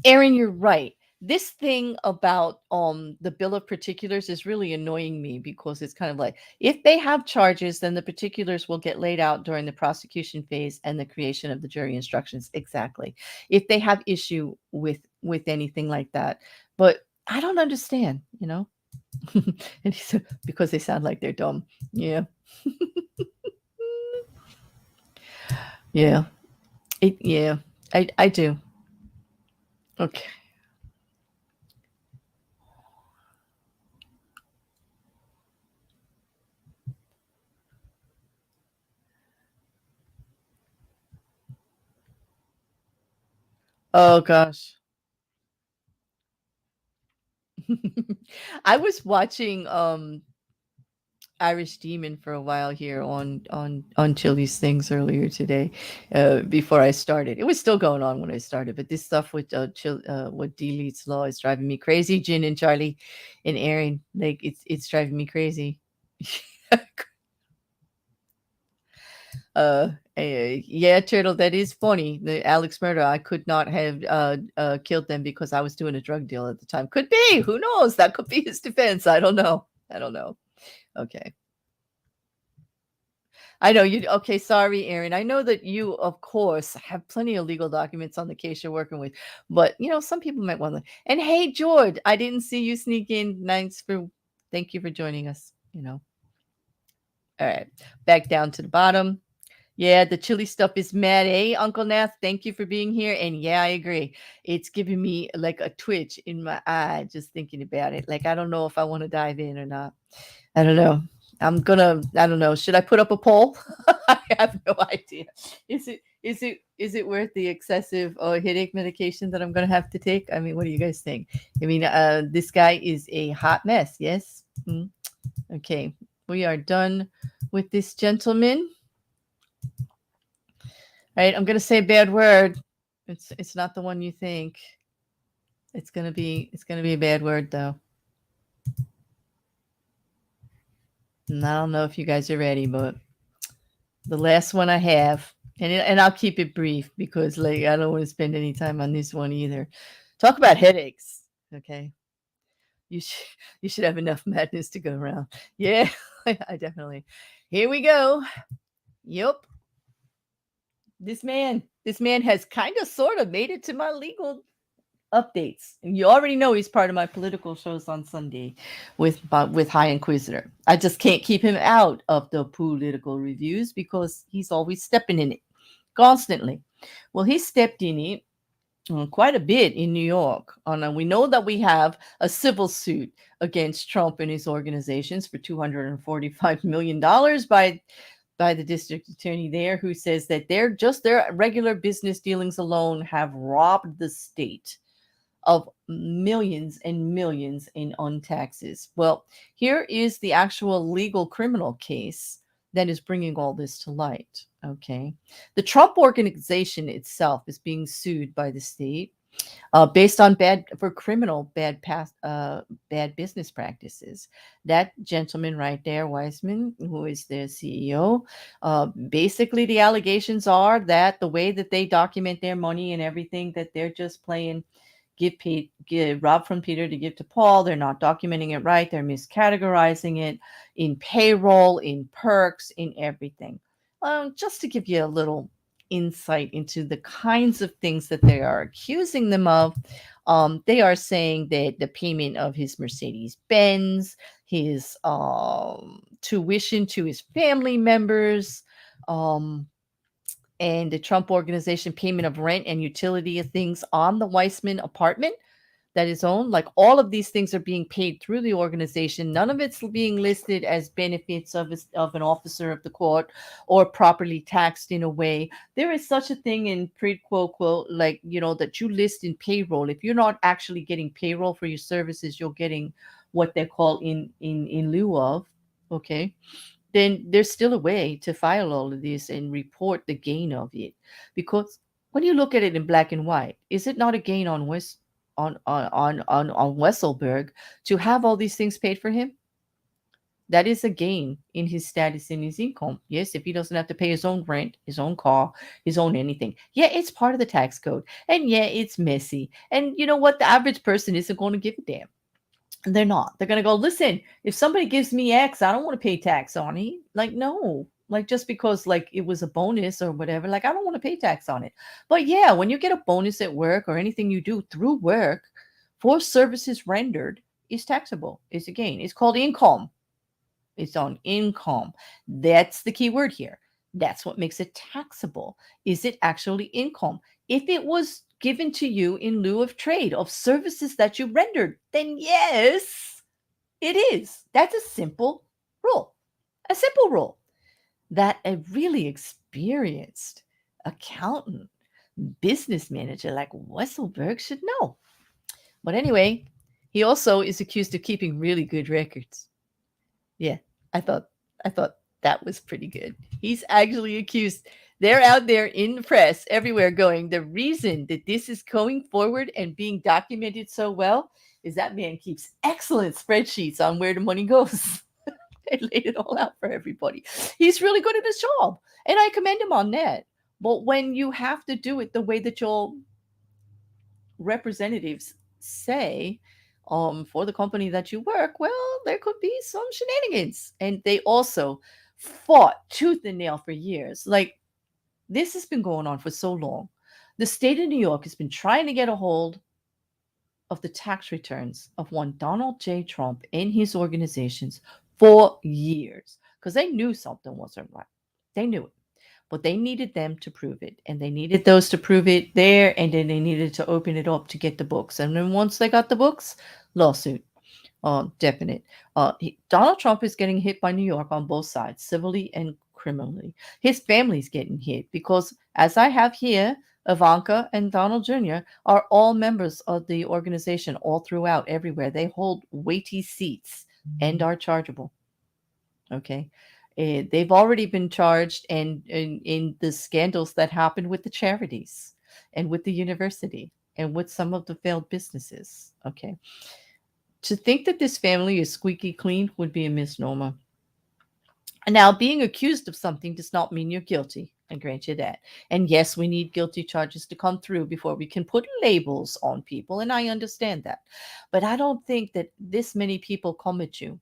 Aaron, you're right. This thing about the bill of particulars is really annoying me because it's kind of like if they have charges, then the particulars will get laid out during the prosecution phase and the creation of the jury instructions. Exactly. If they have issue with anything like that. But I don't understand, And he said, because they sound like they're dumb. Yeah. Yeah. Yeah. I do. Okay. Oh gosh. I was watching Irish Demon for a while here on Chili's things earlier today, before I started. It was still going on when I started, but this stuff with what deletes law is driving me crazy. Jin and Charlie and Aaron, like it's driving me crazy. Yeah, Turtle, that is funny. The Alex Murdaugh, I could not have killed them because I was doing a drug deal at the time. Could be. Who knows? That could be his defense. I don't know. I don't know. Okay. I know you. Okay, sorry, Aaron. I know that you, of course, have plenty of legal documents on the case you're working with, but some people might want to. And hey, George, I didn't see you sneak in. Thank you for joining us. All right, back down to the bottom. Yeah, the chili stuff is mad, eh, Uncle Nath? Thank you for being here. And yeah, I agree. It's giving me like a twitch in my eye just thinking about it. Like, I don't know if I want to dive in or not. I don't know. I don't know. Should I put up a poll? I have no idea. Is it worth the excessive headache medication that I'm gonna have to take? I mean, what do you guys think? I mean, this guy is a hot mess. Yes. Okay, we are done with this gentleman. All right, I'm gonna say a bad word. It's not the one you think. It's gonna be a bad word though. And I don't know if you guys are ready, but the last one I have, and I'll keep it brief because like I don't want to spend any time on this one either. Talk about headaches. Okay. You should you should have enough madness to go around. Yeah, I definitely. Here we go. Yep. This man has kind of sort of made it to my legal updates. And you already know he's part of my political shows on Sunday with High Inquisitor. I just can't keep him out of the political reviews because he's always stepping in it constantly. Well, he stepped in it quite a bit in New York. We know that we have a civil suit against Trump and his organizations for $245 million by the district attorney there, who says that their regular business dealings alone have robbed the state of millions and millions in untaxes. Well, here is the actual legal criminal case that is bringing all this to light. Okay. The Trump organization itself is being sued by the state based on bad business practices. That gentleman right there, Weissman, who is the CEO, basically the allegations are that the way that they document their money and everything, that they're just playing give rob from Peter to give to Paul. They're not documenting it right. They're miscategorizing it in payroll, in perks, in everything. Just to give you a little insight into the kinds of things that they are accusing them of. They are saying that the payment of his Mercedes Benz, his tuition to his family members, and the Trump organization payment of rent and utility things on the Weissman apartment that is owned. Like all of these things are being paid through the organization. None of it's being listed as benefits of an officer of the court or properly taxed in a way. There is such a thing in quote, like, that you list in payroll. If you're not actually getting payroll for your services, you're getting what they call in lieu of. Okay. Then there's still a way to file all of this and report the gain of it. Because when you look at it in black and white, is it not a gain on Wesselberg to have all these things paid for him? That is a gain in his status, in his income. Yes, if he doesn't have to pay his own rent, his own car, his own anything. Yeah, it's part of the tax code. And yeah, it's messy. And you know what? The average person isn't going to give a damn. They're not. They're going to go, listen, if somebody gives me X, I don't want to pay tax on it. Like, no. Like, just because, like, it was a bonus or whatever, like, I don't want to pay tax on it. But yeah, when you get a bonus at work or anything you do through work for services rendered is taxable. It's a gain. It's called income. It's on income. That's the key word here. That's what makes it taxable. Is it actually income? If it was given to you in lieu of trade, of services that you rendered, then yes, it is. That's a simple rule. A simple rule that a really experienced accountant business manager like Wesselberg should know. But anyway, he also is accused of keeping really good records. Yeah, I thought I thought that was pretty good. He's actually accused. They're out there in the press everywhere going, the reason that this is going forward and being documented so well is that man keeps excellent spreadsheets on where the money goes. They laid it all out for everybody. He's really good at his job, and I commend him on that. But when you have to do it the way that your representatives say, for the company that you work, well, there could be some shenanigans. And they also fought tooth and nail for years. Like, this has been going on for so long. The state of New York has been trying to get a hold of the tax returns of one Donald J. Trump and his organizations for years because they knew something wasn't right. They knew it, but they needed them to prove it, and they needed those to prove it there, and then they needed to open it up to get the books. And then once they got the books, lawsuit. Definite. Donald Trump is getting hit by New York on both sides, civilly and criminally. His family's getting hit because, as I have here, Ivanka and Donald Jr. are all members of the organization all throughout, everywhere. They hold weighty seats and are chargeable. Okay. They've already been charged and in the scandals that happened with the charities and with the university and with some of the failed businesses. Okay. To think that this family is squeaky clean would be a misnomer. And now, being accused of something does not mean you're guilty. I grant you that. And yes, we need guilty charges to come through before we can put labels on people. And I understand that. But I don't think that this many people come at you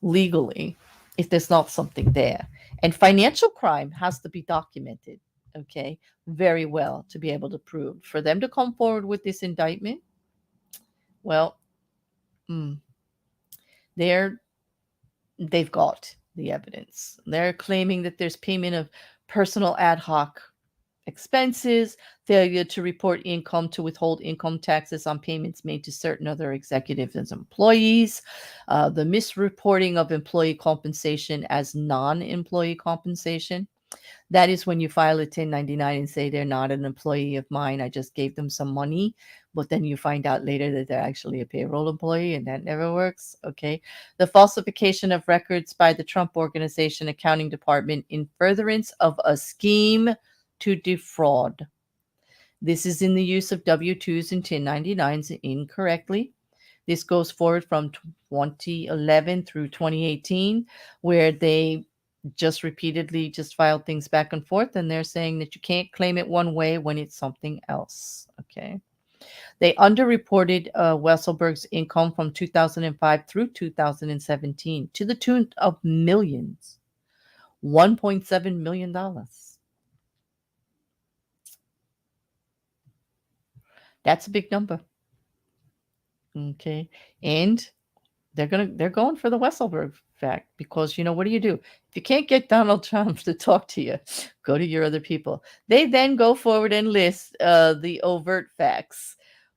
legally if there's not something there. And financial crime has to be documented, okay, very well to be able to prove. For them to come forward with this indictment, well, they're they've got the evidence. They're claiming that there's payment of personal ad hoc expenses, failure to report income to withhold income taxes on payments made to certain other executives and employees, the misreporting of employee compensation as non-employee compensation. That is when you file a 1099 and say they're not an employee of mine. I just gave them some money, but then you find out later that they're actually a payroll employee, and that never works. Okay. The falsification of records by the Trump Organization accounting department in furtherance of a scheme to defraud. This is in the use of W-2s and 1099s incorrectly. This goes forward from 2011 through 2018, where they just repeatedly just filed things back and forth, and they're saying that you can't claim it one way when it's something else. Okay. They underreported Wesselberg's income from 2005 through 2017 to the tune of millions, $1.7 million. That's a big number. Okay. And they're going for the Wesselberg fact because, what do? If you can't get Donald Trump to talk to you, go to your other people. They then go forward and list the overt facts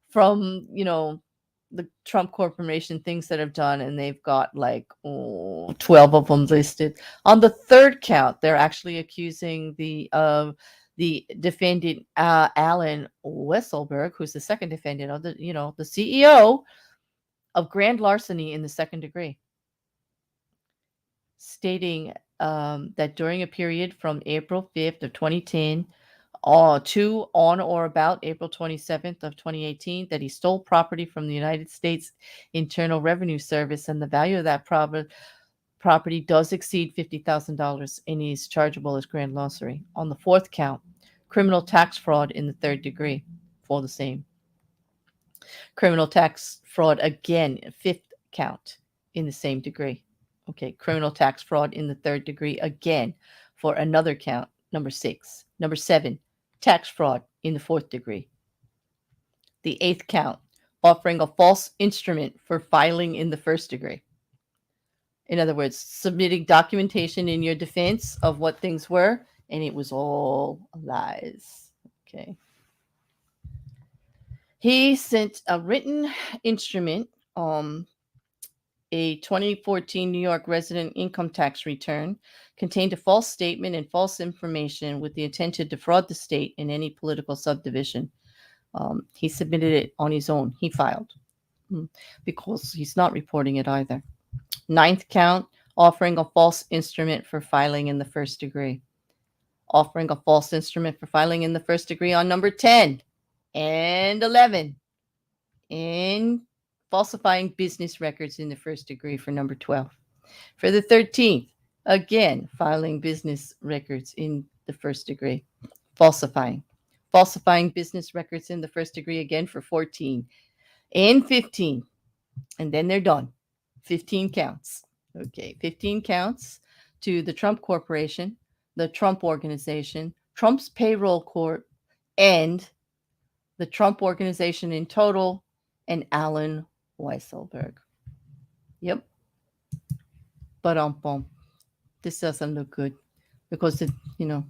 from, the Trump Corporation, things that have done, and they've got like 12 of them listed. On the third count, they're actually accusing the defendant, Alan Wesselberg, who's the second defendant of the CEO, of grand larceny in the second degree, stating that during a period from April 5th of 2010 to on or about April 27th of 2018, that he stole property from the United States Internal Revenue Service, and the value of that property does exceed $50,000, and he's chargeable as grand larceny. On the fourth count, criminal tax fraud in the third degree for the same. Criminal tax fraud again, fifth count in the same degree. Okay, criminal tax fraud in the third degree again for another count, number 6. Number 7, tax fraud in the fourth degree. The eighth count, offering a false instrument for filing in the first degree. In other words, submitting documentation in your defense of what things were, and it was all lies. Okay. He sent a written instrument a 2014 New York resident income tax return contained a false statement and false information with the intent to defraud the state in any political subdivision. He submitted it on his own. He filed because he's not reporting it either. Ninth count, offering a false instrument for filing in the first degree. Offering a false instrument for filing in the first degree on number 10 and 11. And falsifying business records in the first degree for number 12. For the 13th, again, filing business records in the first degree. Falsifying business records in the first degree again for 14 and 15. And then they're done. 15 counts. Okay, 15 counts to the Trump Corporation, the Trump Organization, Trump's Payroll Corp, and the Trump Organization in total, and Alan Weisselberg. Yep. But this doesn't look good because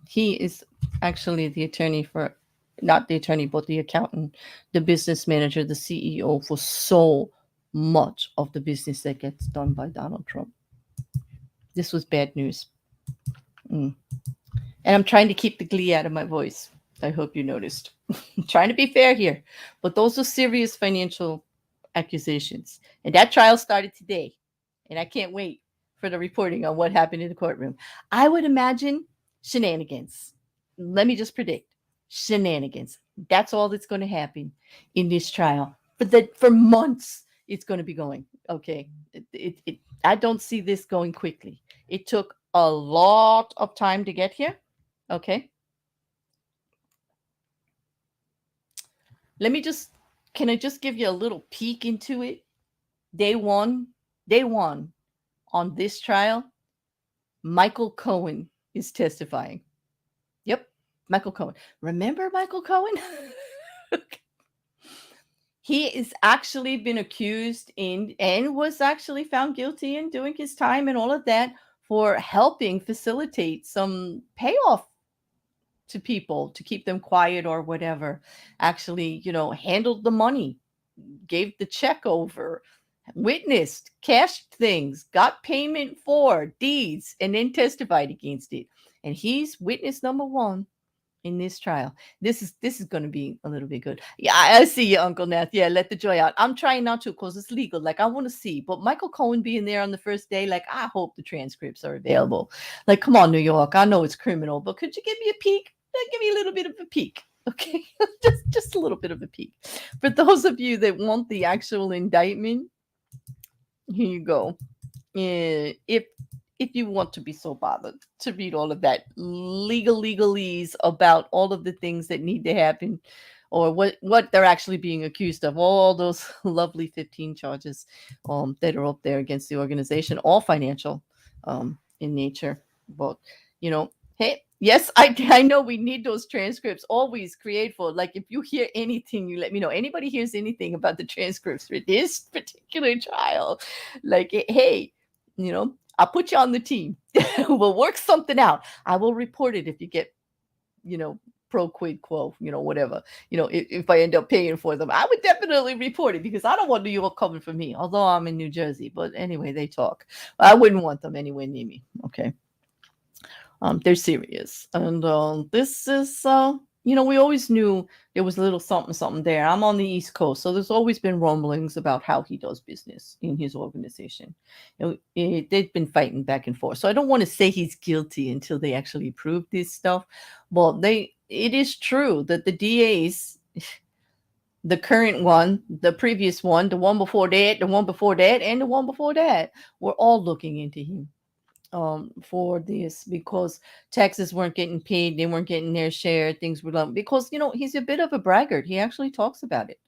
he is actually the attorney for, not the attorney, but the accountant, the business manager, the CEO for so much of the business that gets done by Donald Trump. This was bad news. And I'm trying to keep the glee out of my voice. I hope you noticed. I'm trying to be fair here, but those are serious financial accusations. And that trial started today. And I can't wait for the reporting on what happened in the courtroom. I would imagine shenanigans. Let me just predict shenanigans. That's all that's going to happen in this trial. For months, it's going to be going. Okay. I don't see this going quickly. It took a lot of time to get here. Okay. Can I just give you a little peek into it? Day one on this trial, Michael Cohen is testifying. Yep, Michael Cohen. Remember Michael Cohen? He is actually been accused and was actually found guilty in doing his time and all of that for helping facilitate some payoff to people to keep them quiet or whatever. Actually, handled the money, gave the check over, witnessed, cashed things, got payment for deeds, and then testified against it. And he's witness number one in this trial. This is going to be a little bit good. Yeah, I see you, Uncle Nath. Yeah, let the joy out. I'm trying not to because it's legal. Like, I want to see. But Michael Cohen being there on the first day, like, I hope the transcripts are available. Like, come on, New York. I know it's criminal, but could you give me a peek? Give me a little bit of a peek. Okay, just a little bit of a peek. For those of you that want the actual indictment, here you go. If you want to be so bothered to read all of that legalese about all of the things that need to happen, or what they're actually being accused of, all those lovely 15 charges that are up there against the organization, all financial in nature. But hey, yes, I know we need those transcripts. Always create for, like, if you hear anything, you let me know. Anybody hears anything about the transcripts for this particular trial, like, hey, I'll put you on the team. We'll work something out. I will report it if you get, pro quid quo, whatever. If I end up paying for them, I would definitely report it because I don't want New York coming for me, although I'm in New Jersey. But anyway, they talk. I wouldn't want them anywhere near me. Okay. They're serious. And this is, we always knew there was a little something there. I'm on the East Coast, so there's always been rumblings about how he does business in his organization. They've been fighting back and forth. So I don't want to say he's guilty until they actually prove this stuff. But it is true that the DAs, the current one, the previous one, the one before that, the one before that, and the one before that, were all looking into him. For this, because taxes weren't getting paid, they weren't getting their share, things were done because he's a bit of a braggart. He actually talks about it.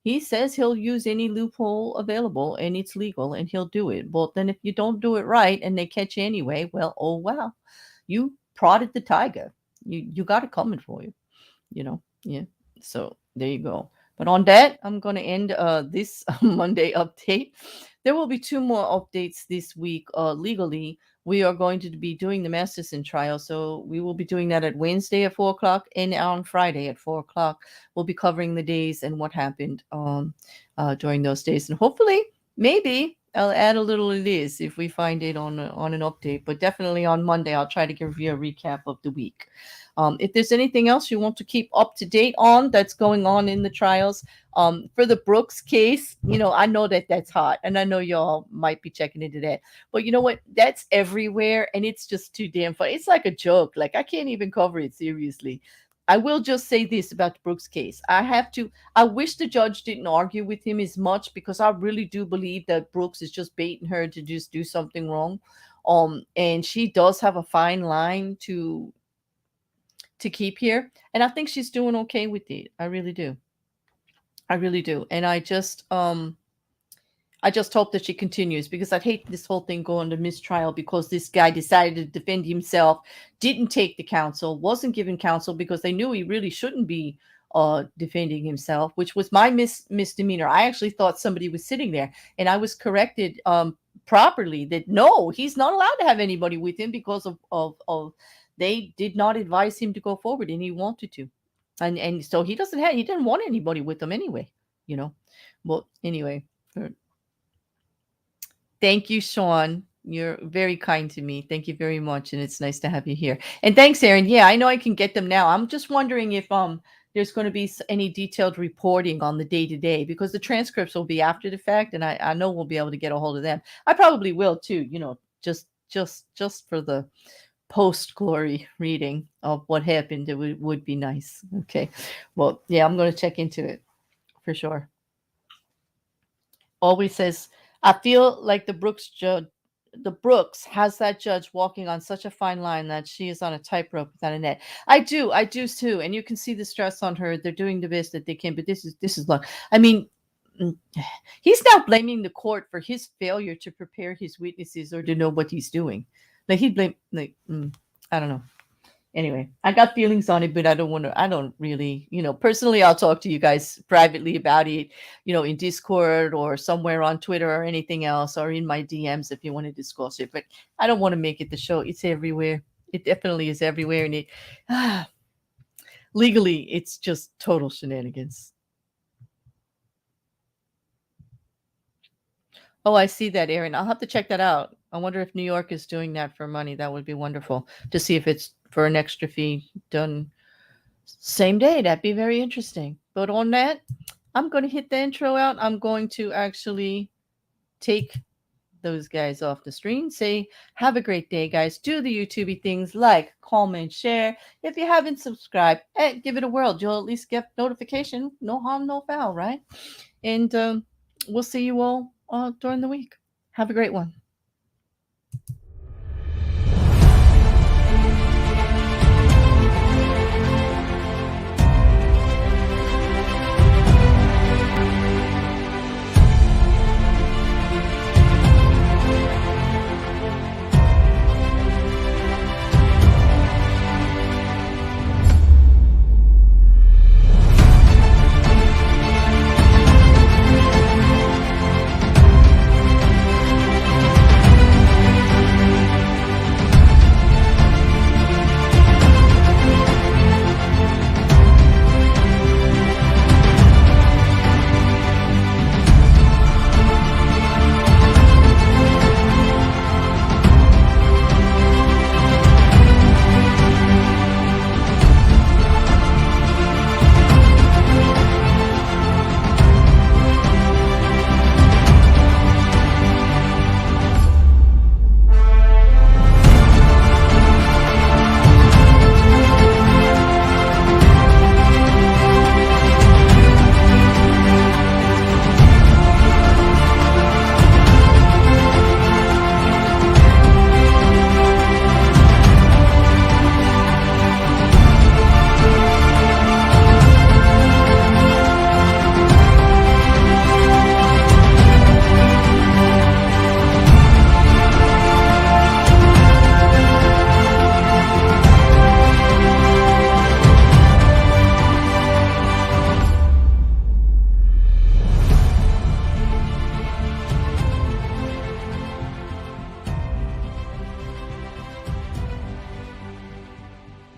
He says he'll use any loophole available and it's legal and he'll do it. But then if you don't do it right and they catch you anyway, well, oh wow, you prodded the tiger. You got it coming for you. Yeah. So there you go. But on that, I'm going to end this Monday update. There will be 2 more updates this week legally. We are going to be doing the Masterson trial. So we will be doing that at Wednesday at 4 o'clock and on Friday at 4 o'clock. We'll be covering the days and what happened during those days. And hopefully, maybe I'll add a little of this if we find it on an update. But definitely on Monday, I'll try to give you a recap of the week. If there's anything else you want to keep up to date on that's going on in the trials, for the Brooks case, I know that that's hot, and I know y'all might be checking into that. But you know what? That's everywhere, and it's just too damn funny. It's like a joke. Like I can't even cover it seriously. I will just say this about the Brooks case. I wish the judge didn't argue with him as much because I really do believe that Brooks is just baiting her to just do something wrong. And she does have a fine line to keep here, and I think she's doing okay with it. I really do. I really do. And I just hope that she continues because I hate this whole thing going to mistrial because this guy decided to defend himself, didn't take the counsel, wasn't given counsel because they knew he really shouldn't be defending himself, which was my misdemeanor. I actually thought somebody was sitting there, and I was corrected properly that no, he's not allowed to have anybody with him because of they did not advise him to go forward, and he wanted to, and so he didn't want anybody with him anyway, you know. Well, anyway. Thank you, Sean. You're very kind to me. Thank you very much, and it's nice to have you here. And thanks, Aaron. Yeah, I know I can get them now. I'm just wondering if there's going to be any detailed reporting on the day to day because the transcripts will be after the fact, and I know we'll be able to get a hold of them. I probably will too. Just for the post glory reading of what happened, it would be nice. Okay, well, yeah, I'm going to check into it for sure. Always says, I feel like the Brooks has that judge walking on such a fine line that she is on a tightrope without a net. I do too, and you can see the stress on her. They're doing the best that they can, but this is long. I mean, mm, he's now blaming the court for his failure to prepare his witnesses or to know what he's doing. Like he blame I don't know. Anyway, I got feelings on it, but I don't really, personally, I'll talk to you guys privately about it, in Discord or somewhere on Twitter or anything else, or in my DMs if you want to discuss it. But I don't want to make it the show. It's everywhere. It definitely is everywhere. And legally, it's just total shenanigans. Oh, I see that, Aaron. I'll have to check that out. I wonder if New York is doing that for money. That would be wonderful to see if it's for an extra fee done same day. That'd be very interesting. But on that, I'm going to hit the intro out. I'm going to actually take those guys off the screen. Say, have a great day, guys. Do the YouTubey things like comment, share. If you haven't subscribed, give it a whirl. You'll at least get notification. No harm, no foul, right? And we'll see you all during the week. Have a great one.